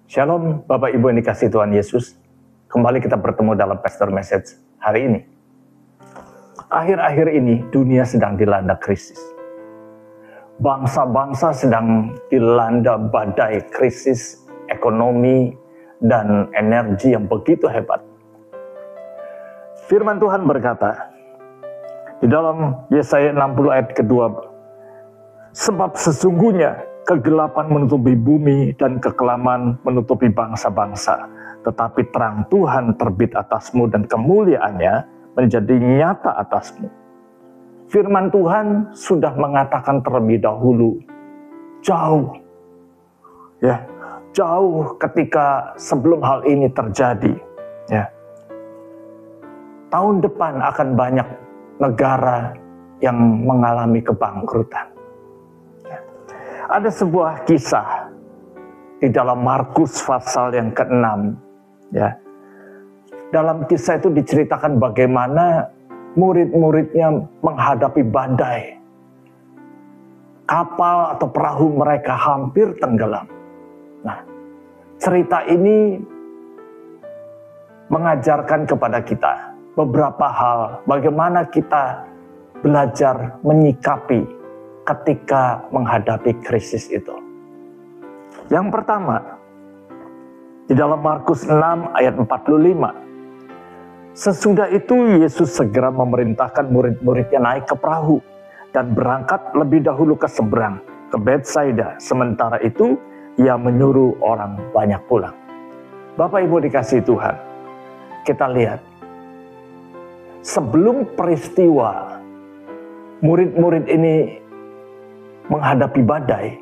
Shalom Bapak Ibu yang dikasihi Tuhan Yesus. Kembali kita bertemu dalam Pastor Message hari ini. Akhir-akhir ini dunia sedang dilanda krisis. Bangsa-bangsa sedang dilanda badai krisis ekonomi dan energi yang begitu hebat. Firman Tuhan berkata di dalam Yesaya 60 ayat kedua, sebab sesungguhnya kegelapan menutupi bumi dan kekelaman menutupi bangsa-bangsa. Tetapi terang Tuhan terbit atasmu dan kemuliaannya menjadi nyata atasmu. Firman Tuhan sudah mengatakan terlebih dahulu, jauh ketika sebelum hal ini terjadi. Tahun depan akan banyak negara yang mengalami kebangkrutan. Ada sebuah kisah di dalam Markus pasal yang ke-6. Dalam kisah itu diceritakan bagaimana murid-muridnya menghadapi badai. Kapal atau perahu mereka hampir tenggelam. Nah, cerita ini mengajarkan kepada kita beberapa hal, bagaimana kita belajar menyikapi ketika menghadapi krisis itu. Yang pertama, di dalam Markus 6 ayat 45. Sesudah itu Yesus segera memerintahkan murid-muridnya naik ke perahu dan berangkat lebih dahulu ke seberang, ke Betsaida. Sementara itu ia menyuruh orang banyak pulang. Bapak Ibu dikasihi Tuhan, kita lihat sebelum peristiwa murid-murid ini menghadapi badai,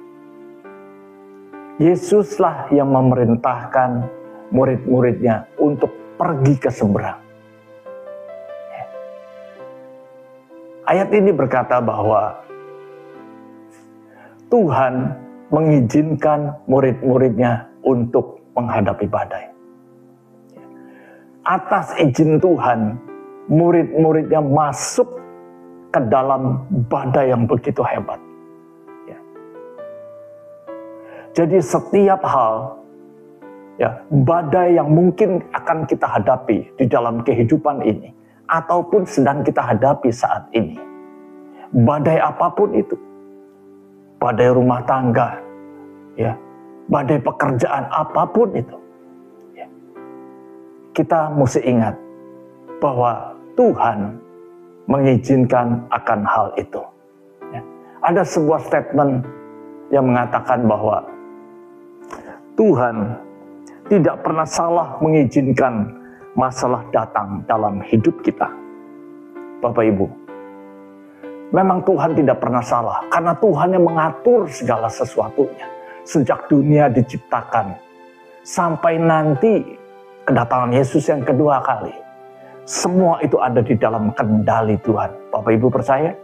Yesuslah yang memerintahkan murid-muridnya untuk pergi ke seberang. Ayat ini berkata bahwa Tuhan mengizinkan murid-muridnya untuk menghadapi badai. Atas izin Tuhan, murid-muridnya masuk ke dalam badai yang begitu hebat. Jadi setiap hal, badai yang mungkin akan kita hadapi di dalam kehidupan ini, ataupun sedang kita hadapi saat ini, badai apapun itu, badai rumah tangga, badai pekerjaan apapun itu, kita mesti ingat bahwa Tuhan mengizinkan akan hal itu. Ada sebuah statement yang mengatakan bahwa Tuhan tidak pernah salah mengizinkan masalah datang dalam hidup kita. Bapak Ibu, memang Tuhan tidak pernah salah, karena Tuhan yang mengatur segala sesuatunya. Sejak dunia diciptakan, sampai nanti kedatangan Yesus yang kedua kali, semua itu ada di dalam kendali Tuhan. Bapak Ibu percaya?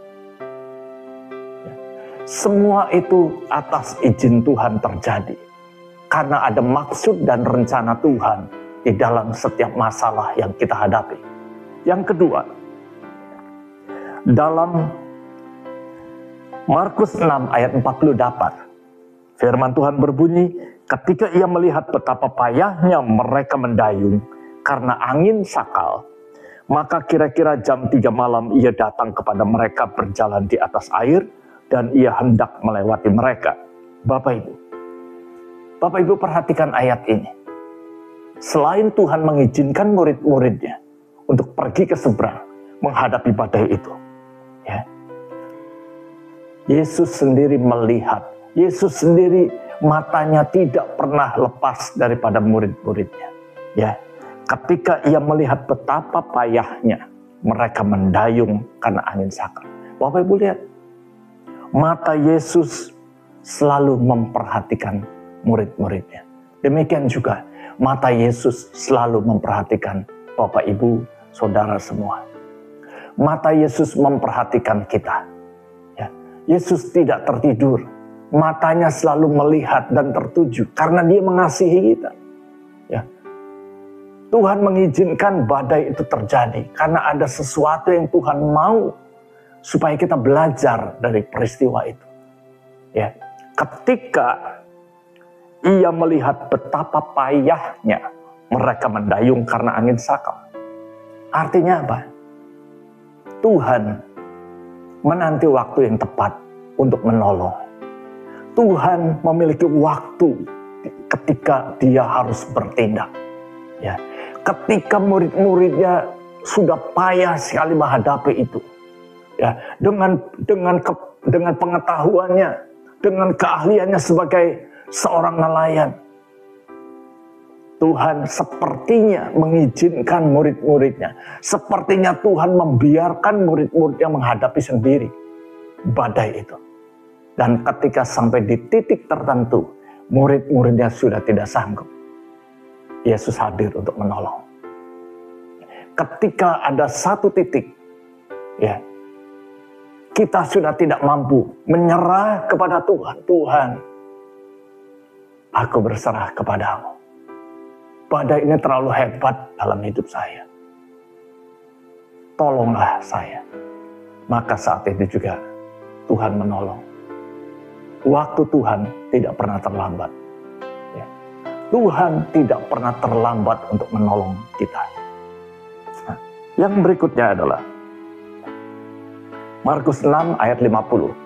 Semua itu atas izin Tuhan terjadi. Karena ada maksud dan rencana Tuhan di dalam setiap masalah yang kita hadapi. Yang kedua, dalam Markus 6 ayat 48, firman Tuhan berbunyi, ketika ia melihat betapa payahnya mereka mendayung karena angin sakal, maka kira-kira jam 3 malam ia datang kepada mereka berjalan di atas air, dan ia hendak melewati mereka. Bapak Ibu perhatikan ayat ini. Selain Tuhan mengizinkan murid-muridnya untuk pergi ke seberang menghadapi badai itu, Yesus sendiri melihat, Yesus sendiri matanya tidak pernah lepas daripada murid-muridnya. Ketika ia melihat betapa payahnya mereka mendayung karena angin sakal. Bapak Ibu lihat, mata Yesus selalu memperhatikan murid-muridnya. Demikian juga mata Yesus selalu memperhatikan Bapak Ibu, Saudara semua. Mata Yesus memperhatikan kita. Yesus tidak tertidur. Matanya selalu melihat dan tertuju karena Dia mengasihi kita. Tuhan mengizinkan badai itu terjadi karena ada sesuatu yang Tuhan mau supaya kita belajar dari peristiwa itu. Ketika ia melihat betapa payahnya mereka mendayung karena angin sakal. Artinya apa? Tuhan menanti waktu yang tepat untuk menolong. Tuhan memiliki waktu ketika dia harus bertindak. Ya, ketika murid-muridnya sudah payah sekali menghadapi itu. Ya, dengan pengetahuannya, dengan keahliannya sebagai seorang nelayan, Tuhan sepertinya mengizinkan murid-muridnya. Sepertinya Tuhan membiarkan murid-muridnya menghadapi sendiri badai itu. Dan ketika sampai di titik tertentu, murid-muridnya sudah tidak sanggup. Yesus hadir untuk menolong. Ketika ada satu titik, ya, kita sudah tidak mampu menyerah kepada Tuhan. Tuhan, aku berserah kepadamu. Badai ini terlalu hebat dalam hidup saya. Tolonglah saya. Maka saat itu juga Tuhan menolong. Waktu Tuhan tidak pernah terlambat. Ya. Tuhan tidak pernah terlambat untuk menolong kita. Nah, yang berikutnya adalah Markus 6 ayat 50.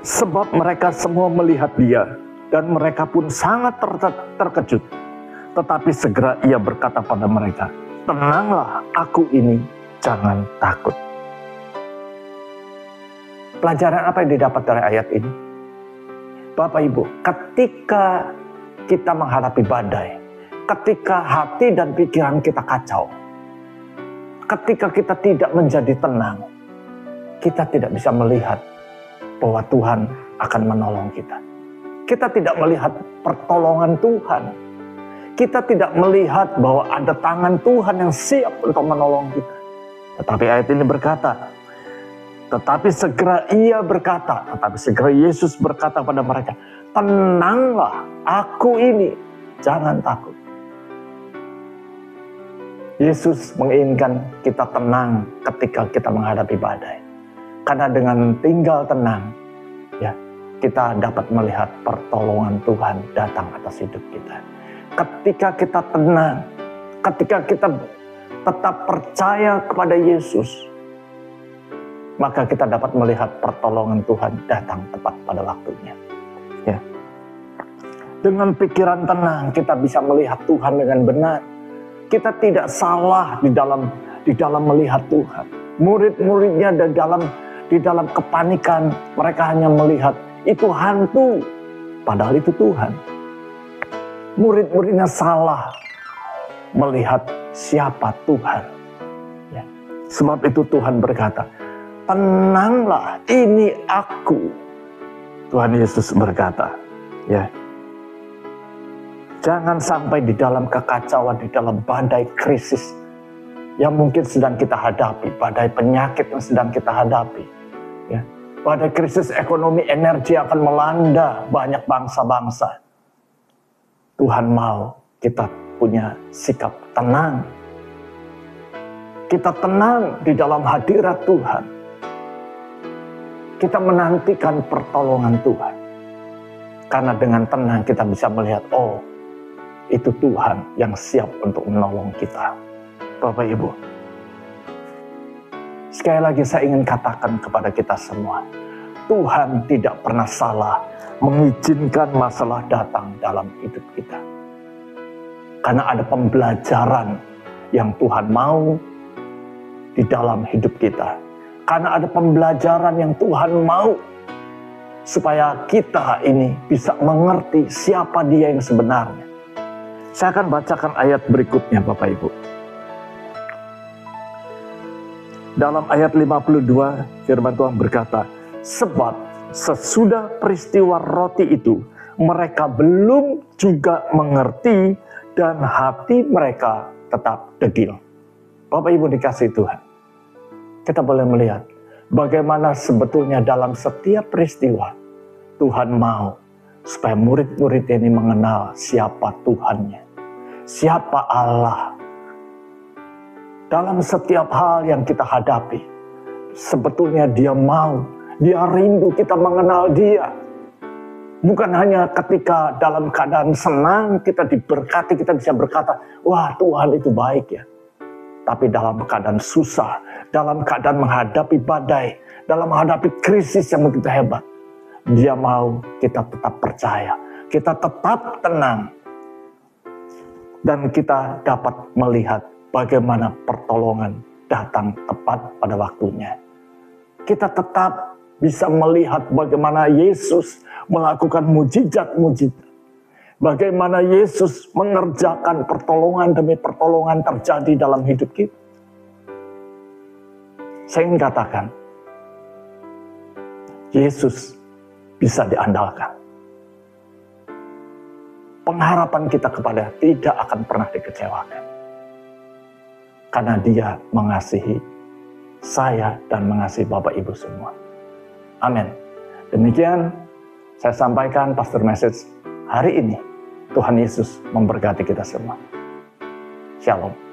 Sebab mereka semua melihat dia dan mereka pun sangat terkejut. Tetapi segera ia berkata pada mereka, tenanglah, aku ini, jangan takut. Pelajaran apa yang didapat dari ayat ini? Bapak Ibu, ketika kita menghadapi badai, ketika hati dan pikiran kita kacau, ketika kita tidak menjadi tenang, kita tidak bisa melihat bahwa Tuhan akan menolong kita. Kita tidak melihat pertolongan Tuhan. Kita tidak melihat bahwa ada tangan Tuhan yang siap untuk menolong kita. Tetapi ayat ini berkata, tetapi segera Yesus berkata pada mereka, tenanglah, aku ini, jangan takut. Yesus menginginkan kita tenang ketika kita menghadapi badai. Karena dengan tinggal tenang, ya, kita dapat melihat pertolongan Tuhan datang atas hidup kita. Ketika kita tenang, ketika kita tetap percaya kepada Yesus, maka kita dapat melihat pertolongan Tuhan datang tepat pada waktunya. Ya. Dengan pikiran tenang, kita bisa melihat Tuhan dengan benar. Kita tidak salah di dalam melihat Tuhan. Murid-muridnya di dalam kepanikan, mereka hanya melihat itu hantu, padahal itu Tuhan. Murid-muridnya salah melihat siapa Tuhan. Ya. Sebab itu Tuhan berkata, tenanglah, ini aku. Tuhan Yesus berkata, ya, jangan sampai di dalam kekacauan, di dalam badai krisis yang mungkin sedang kita hadapi, badai penyakit yang sedang kita hadapi, ya, badai krisis ekonomi, energi akan melanda banyak bangsa-bangsa. Tuhan mau kita punya sikap tenang. Kita tenang di dalam hadirat Tuhan. Kita menantikan pertolongan Tuhan. Karena dengan tenang kita bisa melihat, oh, itu Tuhan yang siap untuk menolong kita. Bapak Ibu, sekali lagi saya ingin katakan kepada kita semua, Tuhan tidak pernah salah mengizinkan masalah datang dalam hidup kita. Karena ada pembelajaran yang Tuhan mau di dalam hidup kita. Karena ada pembelajaran yang Tuhan mau supaya kita ini bisa mengerti siapa Dia yang sebenarnya. Saya akan bacakan ayat berikutnya, Bapak Ibu. Dalam ayat 52, firman Tuhan berkata, sebab sesudah peristiwa roti itu, mereka belum juga mengerti dan hati mereka tetap degil. Bapak Ibu dikasihi Tuhan, kita boleh melihat bagaimana sebetulnya dalam setiap peristiwa Tuhan mau supaya murid-murid ini mengenal siapa Tuhannya, siapa Allah. Dalam setiap hal yang kita hadapi, sebetulnya Dia mau, Dia rindu kita mengenal Dia. Bukan hanya ketika dalam keadaan senang kita diberkati, kita bisa berkata, wah Tuhan itu baik ya. Tapi dalam keadaan susah, dalam keadaan menghadapi badai, dalam menghadapi krisis yang begitu hebat, Dia mau kita tetap percaya, kita tetap tenang, dan kita dapat melihat bagaimana pertolongan datang tepat pada waktunya. Kita tetap bisa melihat bagaimana Yesus melakukan mujizat-mujizat. Bagaimana Yesus mengerjakan pertolongan demi pertolongan terjadi dalam hidup kita. Saya ingin katakan, Yesus bisa diandalkan. Pengharapan kita kepada tidak akan pernah dikecewakan. Karena Dia mengasihi saya dan mengasihi Bapak Ibu semua. Amin. Demikian saya sampaikan pastor message hari ini. Tuhan Yesus memberkati kita semua. Shalom.